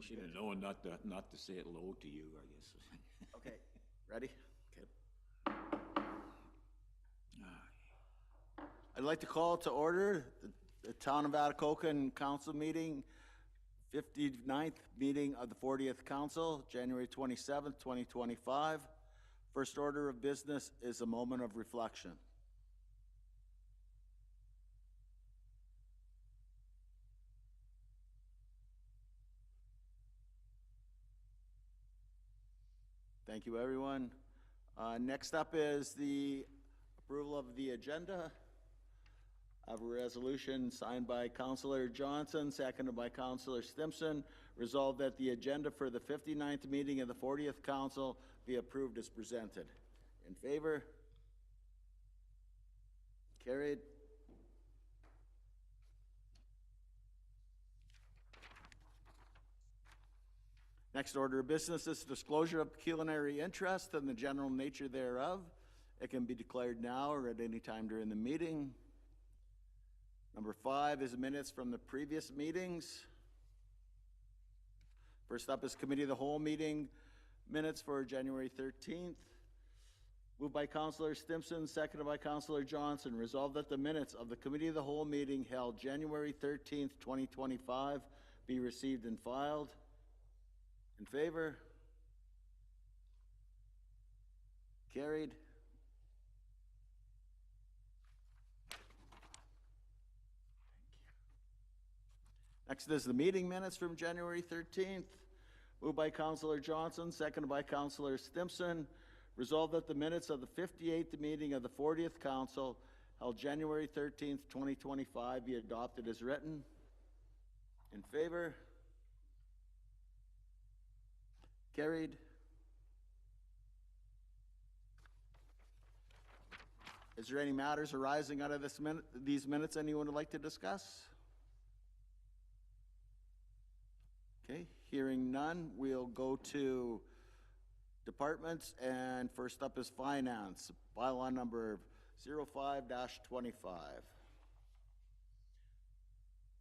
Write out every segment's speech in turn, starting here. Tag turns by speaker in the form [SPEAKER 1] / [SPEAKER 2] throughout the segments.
[SPEAKER 1] Should have known not to say it low to you, I guess.
[SPEAKER 2] Okay, ready? Okay. I'd like to call to order the Town of Atikokan Council meeting, 59th meeting of the 40th Council, January 27th, 2025. First order of business is a moment of reflection. Thank you, everyone. Next up is the approval of the agenda. I have a resolution signed by Councillor Johnson, seconded by Councillor Stimpson. Resolved that the agenda for the 59th meeting of the 40th Council be approved as presented. In favor? Carried. Next order of business is disclosure of pecuniary interest and the general nature thereof. It can be declared now or at any time during the meeting. Number 5 is minutes from the previous meetings. First up is Committee of the Whole meeting minutes for January 13th. Moved by Councillor Stimpson, seconded by Councillor Johnson. Resolved that the minutes of the Committee of the Whole meeting held January 13th, 2025 be received and filed. In favor? Carried. Next is the meeting minutes from January 13th. Moved by Councillor Johnson, seconded by Councillor Stimpson. Resolved that the minutes of the 58th meeting of the 40th Council held January 13th, 2025 be adopted as written. In favor? Carried. Is there any matters arising out of these minutes anyone would like to discuss? Okay, hearing none, we'll go to departments, and first up is finance, bylaw number 05-25.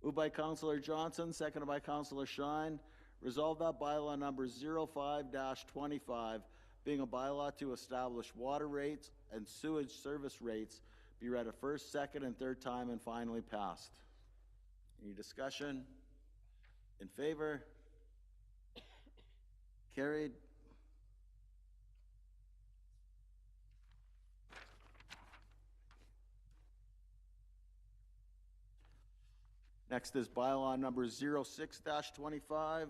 [SPEAKER 2] Moved by Councillor Johnson, seconded by Councillor Shine. Resolved that bylaw number 05-25, being a bylaw to establish water rates and sewage service rates, be read a first, second, and third time and finally passed. Any discussion? In favor? Carried. Next is bylaw number 06-25.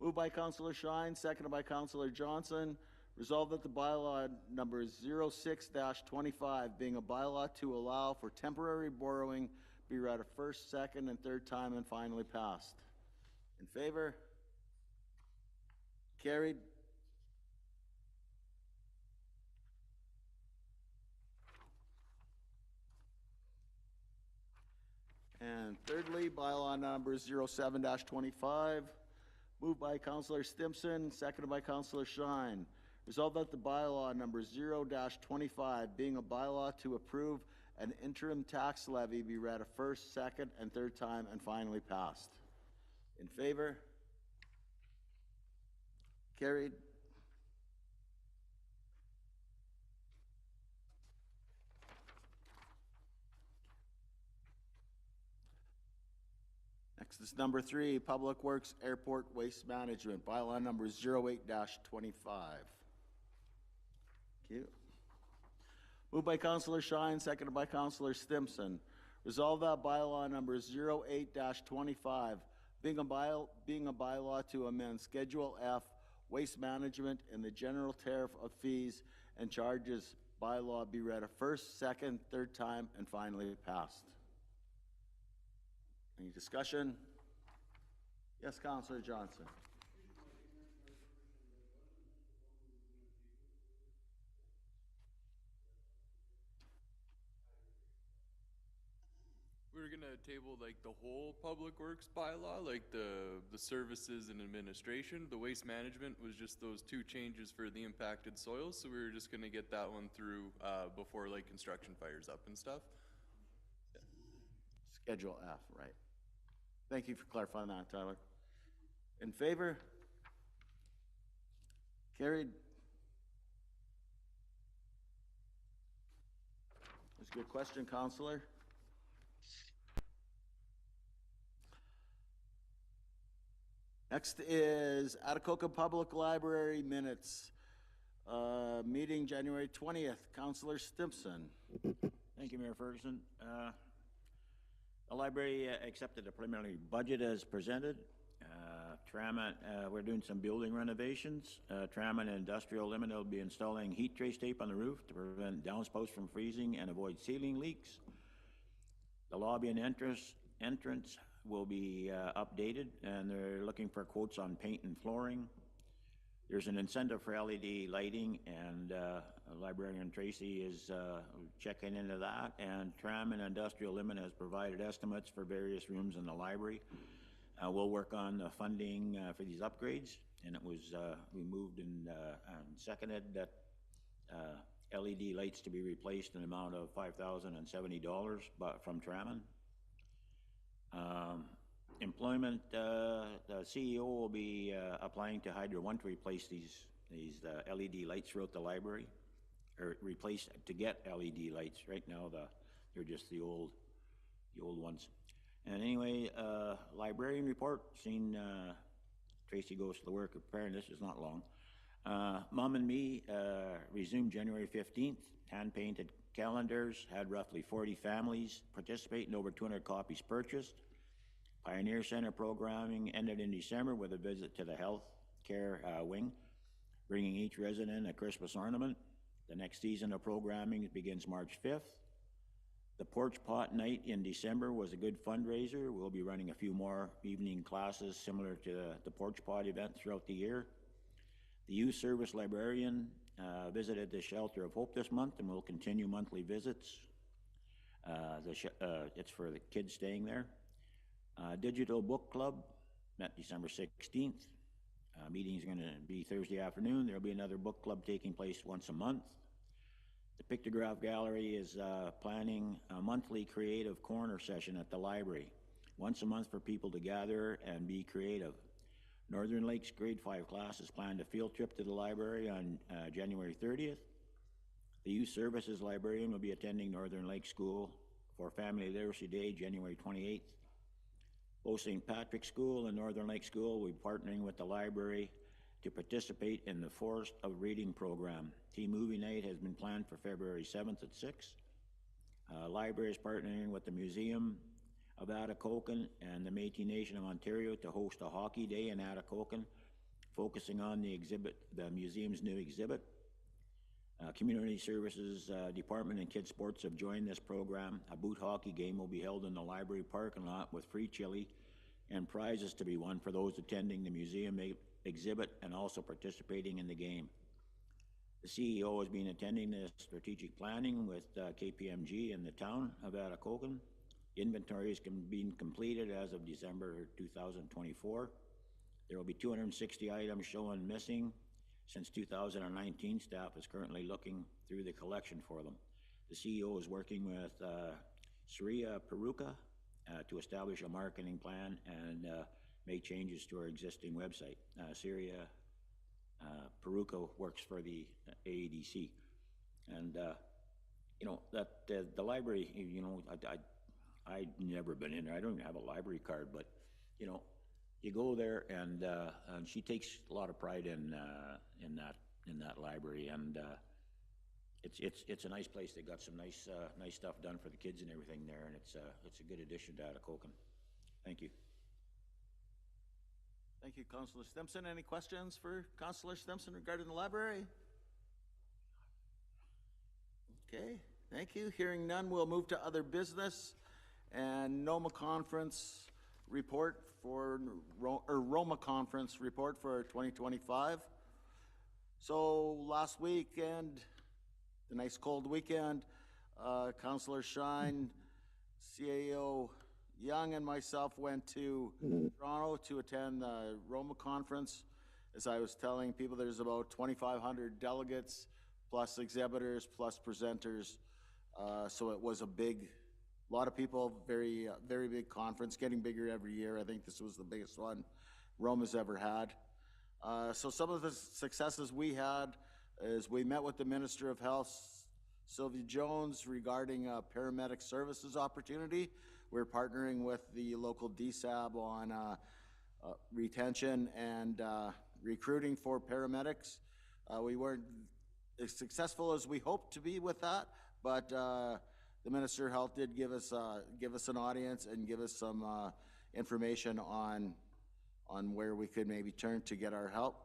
[SPEAKER 2] Moved by Councillor Shine, seconded by Councillor Johnson. Resolved that the bylaw number 06-25, being a bylaw to allow for temporary borrowing, be read a first, second, and third time and finally passed. In favor? Carried. And thirdly, bylaw number 07-25. Moved by Councillor Stimpson, seconded by Councillor Shine. Resolved that the bylaw number 0-25, being a bylaw to approve an interim tax levy, be read a first, second, and third time and finally passed. In favor? Carried. Next is number 3, Public Works Airport Waste Management, bylaw number 08-25. Thank you. Moved by Councillor Shine, seconded by Councillor Stimpson. Resolve that bylaw number 08-25, being a bylaw to amend Schedule F, Waste Management, and the General Tariff of Fees and Charges bylaw be read a first, second, third time, and finally passed. Any discussion? Yes, Councillor Johnson.
[SPEAKER 3] We were gonna table like the whole public works bylaw, like the services and administration. The waste management was just those 2 changes for the impacted soils, so we were just gonna get that one through before like construction fires up and stuff.
[SPEAKER 2] Schedule F, right. Thank you for clarifying that, Tyler. In favor? Carried. That's a good question, Counselor. Next is Atikokan Public Library minutes. Meeting January 20th. Counselor Stimpson.
[SPEAKER 1] Thank you, Mayor Ferguson. The library accepted the preliminary budget as presented. Tramont, we're doing some building renovations. Tramont Industrial Limited will be installing heat trace tape on the roof to prevent downspouts from freezing and avoid ceiling leaks. The lobby and entrance will be updated, and they're looking for quotes on paint and flooring. There's an incentive for LED lighting, and Librarian Tracy is checking into that, and Tramont Industrial Limited has provided estimates for various rooms in the library. We'll work on the funding for these upgrades, and it was, we moved and seconded that LED lights to be replaced in the amount of $5,070 from Tramont. Employment, the CEO will be applying to Hydro One to replace these LED lights throughout the library, or replace to get LED lights. Right now, they're just the old ones. And anyway, librarian report, seen Tracy goes to the work preparing this is not long. Mom and Me resumed January 15th, hand-painted calendars, had roughly 40 families participate and over 200 copies purchased. Pioneer Center programming ended in December with a visit to the health care wing, bringing each resident a Christmas ornament. The next season of programming begins March 5th. The Porch Pot Night in December was a good fundraiser. We'll be running a few more evening classes similar to the Porch Pot event throughout the year. The Youth Service Librarian visited the Shelter of Hope this month and will continue monthly visits. It's for the kids staying there. Digital Book Club met December 16th. Meeting's going to be Thursday afternoon. There'll be another book club taking place once a month. The Pictograph Gallery is planning a monthly creative corner session at the library, once a month for people to gather and be creative. Northern Lakes grade 5 classes planned a field trip to the library on January 30th. The Youth Services Librarian will be attending Northern Lake School for Family Literacy Day, January 28th. Both St. Patrick's School and Northern Lake School will be partnering with the library to participate in the Forest of Reading program. Team Movie Night has been planned for February 7th at 6. Library is partnering with the Museum of Atikokan and the Métis Nation of Ontario to host a hockey day in Atikokan, focusing on the museum's new exhibit. Community Services Department and Kids Sports have joined this program. A boot hockey game will be held in the library parking lot with free chili and prizes to be won for those attending the museum exhibit and also participating in the game. The CEO has been attending the strategic planning with KPMG in the town of Atikokan. Inventory is being completed as of December 2024. There will be 260 items shown missing. Since 2019, staff is currently looking through the collection for them. The CEO is working with Surya Peruka to establish a marketing plan and make changes to our existing website. Surya Peruka works for the AEDC. And, you know, that the library, you know, I've never been in there. I don't even have a library card, but, you know, you go there and she takes a lot of pride in that library, and it's a nice place. They got some nice stuff done for the kids and everything there, and it's a good addition to Atikokan. Thank you.
[SPEAKER 2] Thank you, Councillor Stimpson. Any questions for Councillor Stimpson regarding the library? Okay, thank you. Hearing none, we'll move to other business and NOMA conference report for Roma conference report for 2025. So last weekend, the nice cold weekend, Councillor Shine, CAO Young, and myself went to Toronto to attend the Roma conference. As I was telling people, there's about 2,500 delegates, plus exhibitors, plus presenters. So it was a lot of people, very big conference, getting bigger every year. I think this was the biggest one Rome has ever had. So some of the successes we had is we met with the Minister of Health, Sylvia Jones, regarding a paramedic services opportunity. We're partnering with the local DSAB on retention and recruiting for paramedics. We weren't as successful as we hoped to be with that, but the Minister of Health did give us an audience and give us some information on where we could maybe turn to get our help.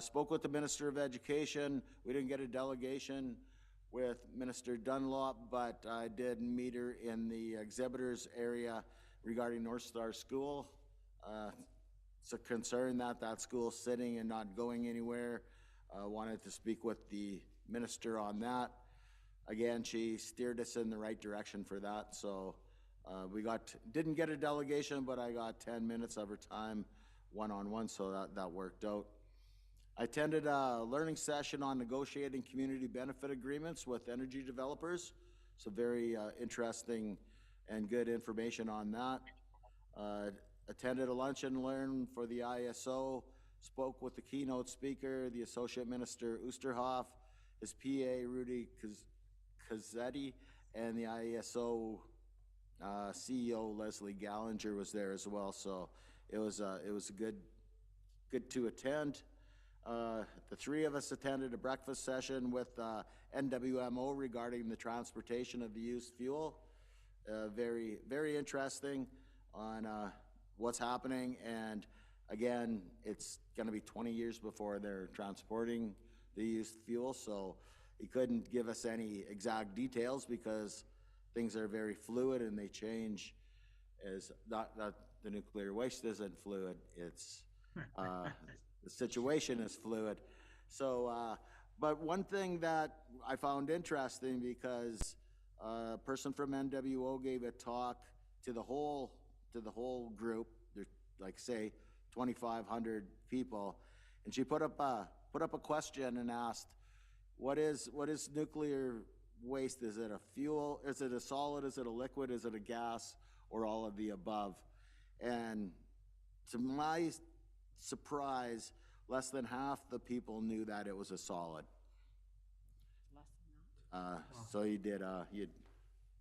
[SPEAKER 2] Spoke with the Minister of Education. We didn't get a delegation with Minister Dunlop, but I did meet her in the exhibitors area regarding North Star School. It's a concern that that school's sitting and not going anywhere. Wanted to speak with the minister on that. Again, she steered us in the right direction for that. So didn't get a delegation, but I got 10 minutes of her time one-on-one, so that worked out. I attended a learning session on negotiating community benefit agreements with energy developers. So very interesting and good information on that. Attended a lunch and learn for the ISO, spoke with the keynote speaker, the Associate Minister Oosterhoff, his PA Rudy Cazzetti, and the ISO CEO Leslie Gallinger was there as well. So it was good to attend. The three of us attended a breakfast session with NWMO regarding the transportation of the used fuel. Very, very interesting on what's happening. And again, it's going to be 20 years before they're transporting the used fuel. So he couldn't give us any exact details because things are very fluid and they change. As not the nuclear waste isn't fluid. It's the situation is fluid. So, but one thing that I found interesting, because a person from NWO gave a talk to the whole group. There's like say 2,500 people, and she put up a question and asked, "What is nuclear waste? Is it a fuel? Is it a solid? Is it a liquid? Is it a gas? Or all of the above?" And to my surprise, less than half the people knew that it was a solid.
[SPEAKER 4] Less than that?
[SPEAKER 2] So you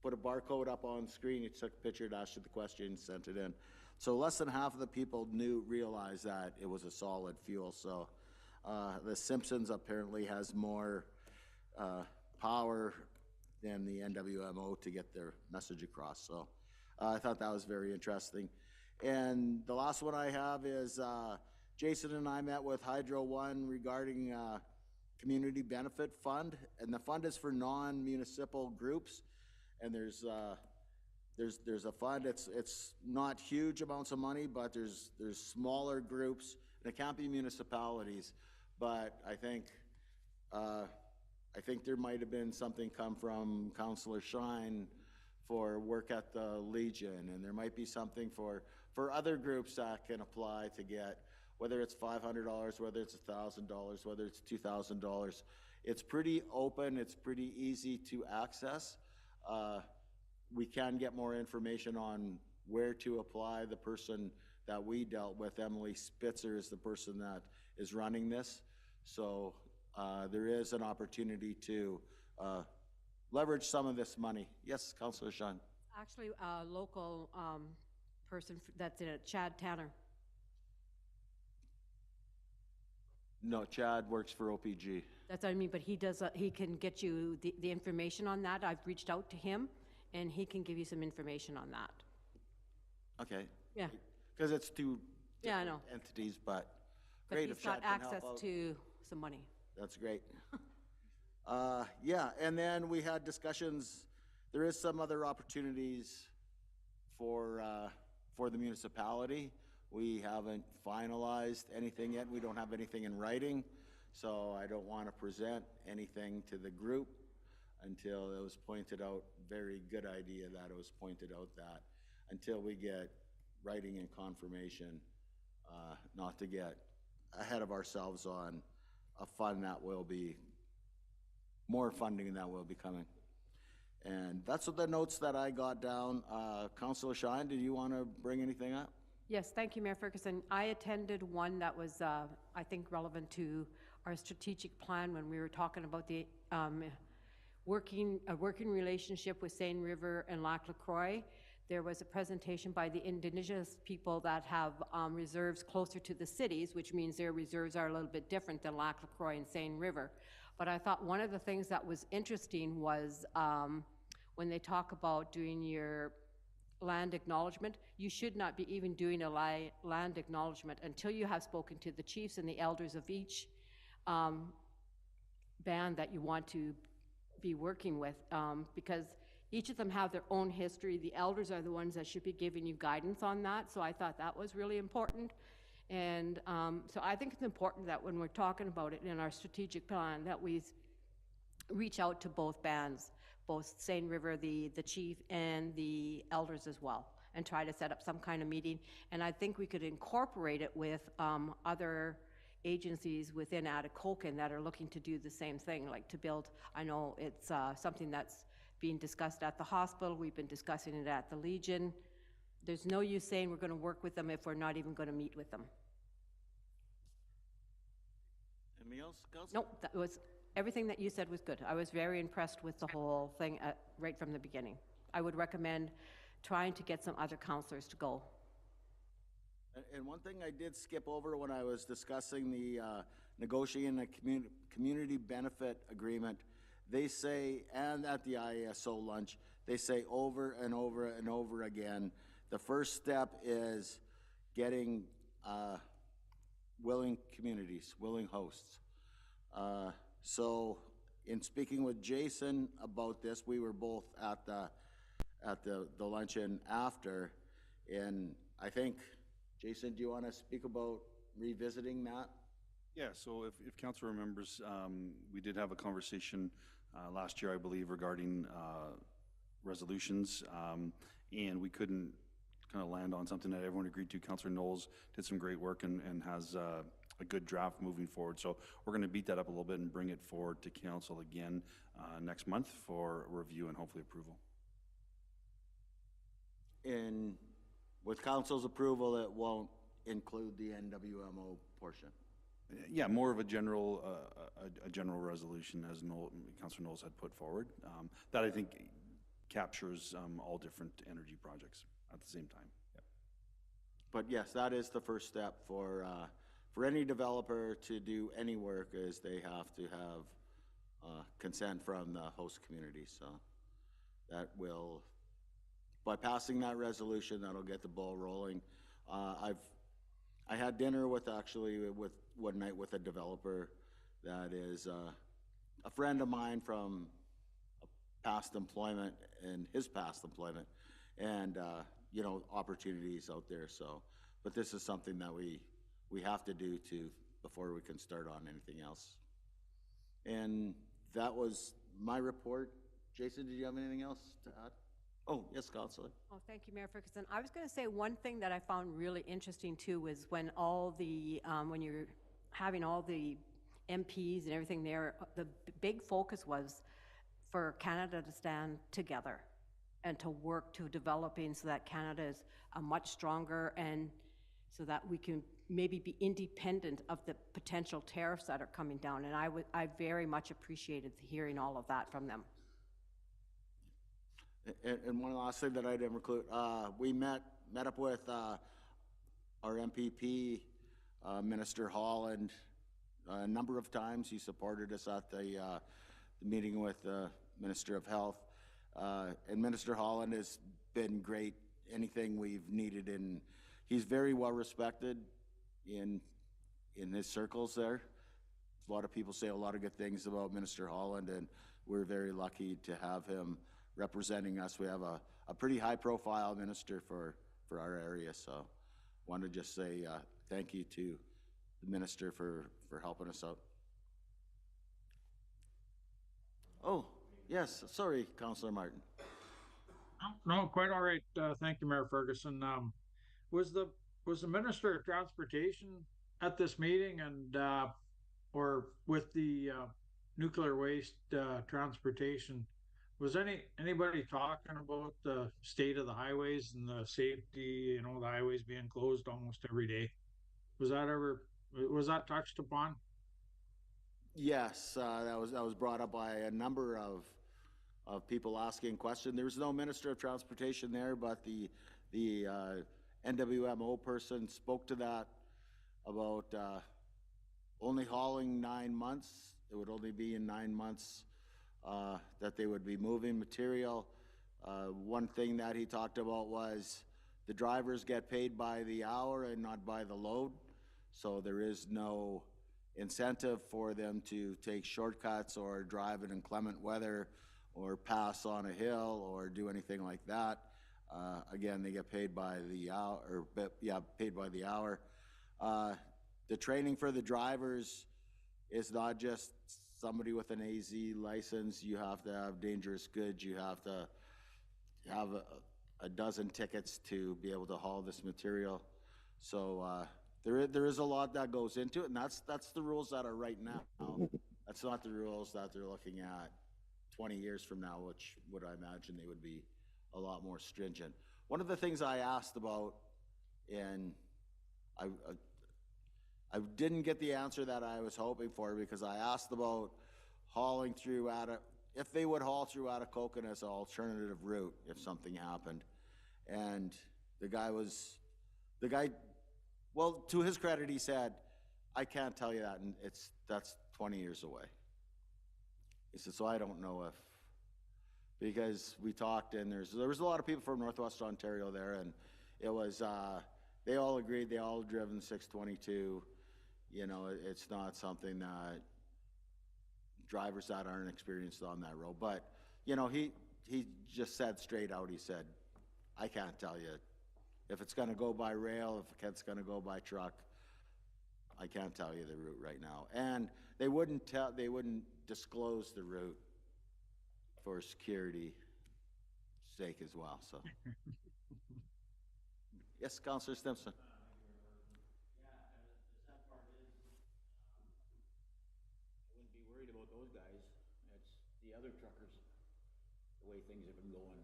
[SPEAKER 2] put a barcode up on screen, you took a picture, asked you the question, sent it in. So less than half of the people realized that it was a solid fuel. So the Simpsons apparently has more power than the NWMO to get their message across. So I thought that was very interesting. And the last one I have is Jason and I met with Hydro One regarding community benefit fund, and the fund is for non-municipal groups. And there's a fund. It's not huge amounts of money, but there's smaller groups, and it can't be municipalities. But I think there might have been something come from Councillor Shine for work at the Legion, and there might be something for other groups that can apply to get, whether it's $500, whether it's $1,000, whether it's $2,000. It's pretty open, it's pretty easy to access. We can get more information on where to apply. The person that we dealt with, Emily Spitzer, is the person that is running this. So there is an opportunity to leverage some of this money. Yes, Councillor Sean.
[SPEAKER 4] Actually, a local person that's in it, Chad Tanner.
[SPEAKER 2] No, Chad works for OPG.
[SPEAKER 4] That's what I mean, but he does. He can get you the information on that. I've reached out to him, and he can give you some information on that.
[SPEAKER 2] Okay.
[SPEAKER 4] Yeah.
[SPEAKER 2] Because it's two
[SPEAKER 4] Yeah, I know.
[SPEAKER 2] entities, but
[SPEAKER 4] But
[SPEAKER 2] great
[SPEAKER 4] he's
[SPEAKER 2] if Chad
[SPEAKER 4] got
[SPEAKER 2] can help
[SPEAKER 4] access
[SPEAKER 2] out.
[SPEAKER 4] to some money.
[SPEAKER 2] That's great. Yeah, and then we had discussions. There is some other opportunities for the municipality. We haven't finalized anything yet. We don't have anything in writing, so I don't want to present anything to the group until it was pointed out. Very good idea that it was pointed out that until we get writing and confirmation, not to get ahead of ourselves on a fund that will be, more funding that will be coming. And that's what the notes that I got down. Councillor Shine, did you want to bring anything up?
[SPEAKER 4] Yes, thank you, Mayor Ferguson. I attended one that was, I think, relevant to our strategic plan when we were talking about the working relationship with Seine River and Lac LaCroix. There was a presentation by the indigenous people that have reserves closer to the cities, which means their reserves are a little bit different than Lac LaCroix and Seine River. But I thought one of the things that was interesting was when they talk about doing your land acknowledgement, you should not be even doing a land acknowledgement until you have spoken to the chiefs and the elders of each band that you want to be working with, because each of them have their own history. The elders are the ones that should be giving you guidance on that, so I thought that was really important. And so I think it's important that when we're talking about it in our strategic plan, that we reach out to both bands, both Seine River, the chief, and the elders as well, and try to set up some kind of meeting. And I think we could incorporate it with other agencies within Atikokan that are looking to do the same thing, like to build, I know it's something that's being discussed at the hospital, we've been discussing it at the Legion. There's no use saying we're going to work with them if we're not even going to meet with them.
[SPEAKER 2] Anything else, Councilor?
[SPEAKER 4] Nope, that was, everything that you said was good. I was very impressed with the whole thing right from the beginning. I would recommend trying to get some other counselors to go.
[SPEAKER 2] And one thing I did skip over when I was discussing the negotiating a community benefit agreement, they say, and at the ISO lunch, they say over and over and over again, the first step is getting willing communities, willing hosts. So in speaking with Jason about this, we were both at the luncheon after, and I think, Jason, do you want to speak about revisiting that?
[SPEAKER 5] Yeah, so if council remembers, we did have a conversation last year, I believe, regarding resolutions, and we couldn't kind of land on something that everyone agreed to. Councillor Knowles did some great work and has a good draft moving forward. So we're going to beat that up a little bit and bring it forward to council again next month for review and hopefully approval.
[SPEAKER 2] And with council's approval, it won't include the NWMO portion.
[SPEAKER 5] Yeah, more of a general resolution, as Councillor Knowles had put forward, that I think captures all different energy projects at the same time. Yep.
[SPEAKER 2] But yes, that is the first step for any developer to do any work, is they have to have consent from the host community. So that will, by passing that resolution, that'll get the ball rolling. I had dinner with one night with a developer that is a friend of mine from past employment and his past employment, and you know, opportunities out there. So, but this is something that we have to do before we can start on anything else. And that was my report. Jason, did you have anything else to add? Oh, yes, Councilor.
[SPEAKER 4] Oh, thank you, Mayor Ferguson. I was going to say one thing that I found really interesting too was when all the, when you're having all the MPs and everything there, the big focus was for Canada to stand together and to work to developing so that Canada is a much stronger, and so that we can maybe be independent of the potential tariffs that are coming down. And I very much appreciated hearing all of that from them.
[SPEAKER 2] And one last thing that I didn't include, we met up with our MPP, Minister Holland, a number of times. He supported us at the meeting with the Minister of Health. And Minister Holland has been great, anything we've needed, and he's very well respected in his circles there. A lot of people say a lot of good things about Minister Holland, and we're very lucky to have him representing us. We have a pretty high-profile minister for our area, so want to just say thank you to the minister for helping us out. Oh, yes, sorry, Councillor Martin.
[SPEAKER 6] No, quite all right. Thank you, Mayor Ferguson. Was the Minister of Transportation at this meeting, and or with the nuclear waste transportation Was anybody talking about the state of the highways and the safety, the highways being closed almost every day? Was that touched upon?
[SPEAKER 2] Yes, that was brought up by a number of people asking questions. There was no Minister of Transportation there, but the NWMO person spoke to that about only hauling 9 months. It would only be in 9 months that they would be moving material. One thing that he talked about was the drivers get paid by the hour and not by the load, so there is no incentive for them to take shortcuts or drive in inclement weather or pass on a hill or do anything like that. Again, they get paid by the hour, paid by the hour. The training for the drivers is not just somebody with an AZ license. You have to have dangerous goods. You have to have a dozen tickets to be able to haul this material. So there is a lot that goes into it, and that's the rules that are right now. That's not the rules that they're looking at 20 years from now, which would I imagine they would be a lot more stringent. One of the things I asked about, and I didn't get the answer that I was hoping for, because I asked about hauling through if they would haul through Atikokan as an alternative route if something happened. And the guy, well, to his credit, he said, I can't tell you that, and that's 20 years away. He said, so I don't know if, because we talked, and there was a lot of people from Northwest Ontario there, and it was, they all agreed, they all driven 622. It's not something that drivers that aren't experienced on that road. But, he just said straight out, he said, I can't tell you if it's going to go by rail, if it's going to go by truck. I can't tell you the route right now. And they wouldn't disclose the route for security sake as well. So, yes, Councillor Stimson.
[SPEAKER 1] About those guys, it's the other truckers, the way things have been going.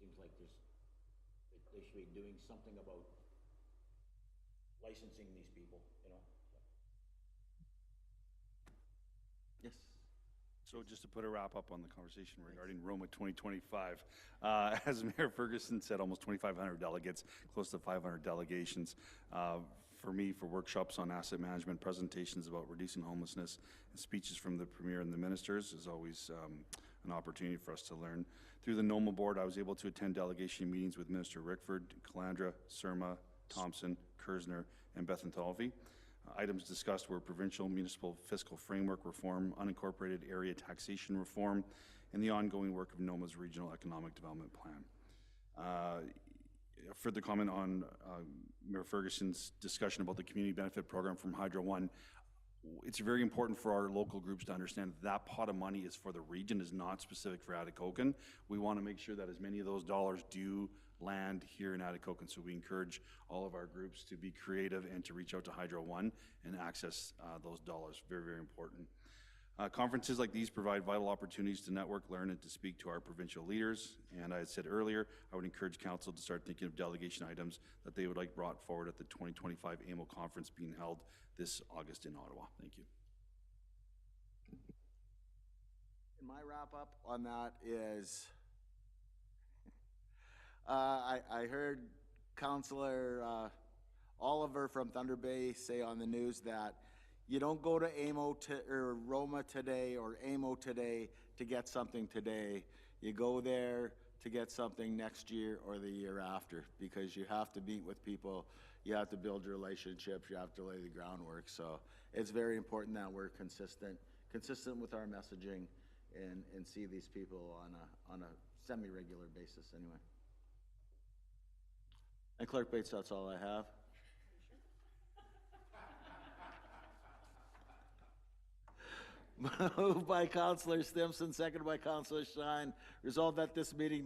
[SPEAKER 1] Seems like they should be doing something about licensing these people,
[SPEAKER 2] Yes.
[SPEAKER 5] So just to put a wrap up on the conversation regarding Roma 2025, as Mayor Ferguson said, almost 2,500 delegates, close to 500 delegations. For me, for workshops on asset management, presentations about reducing homelessness, and speeches from the Premier and the ministers is always an opportunity for us to learn. Through the NOMA board, I was able to attend delegation meetings with Minister Rickford, Calandra, Surma, Thompson, Kersner, and Bethlenfalvy. Items discussed were provincial municipal fiscal framework reform, unincorporated area taxation reform, and the ongoing work of NOMA's regional economic development plan. Further comment on Mayor Ferguson's discussion about the community benefit program from Hydro One. It's very important for our local groups to understand that pot of money is for the region, is not specific for Atikokan. We want to make sure that as many of those dollars do land here in Atikokan. So we encourage all of our groups to be creative and to reach out to Hydro One and access those dollars. Very, very important. Conferences like these provide vital opportunities to network, learn, and to speak to our provincial leaders. And I had said earlier, I would encourage council to start thinking of delegation items that they would like brought forward at the 2025 AMO conference being held this August in Ottawa. Thank you.
[SPEAKER 2] And my wrap up on that is, I heard Councillor Oliver from Thunder Bay say on the news that you don't go to or Roma today or AMO today to get something today. You go there to get something next year or the year after, because you have to meet with people, you have to build relationships, you have to lay the groundwork. So it's very important that we're consistent with our messaging and see these people on a semi-regular basis anyway. And Clerk Bates, that's all I have. Moved by Councillor Stimson, seconded by Councillor Shine. Resolved that this meeting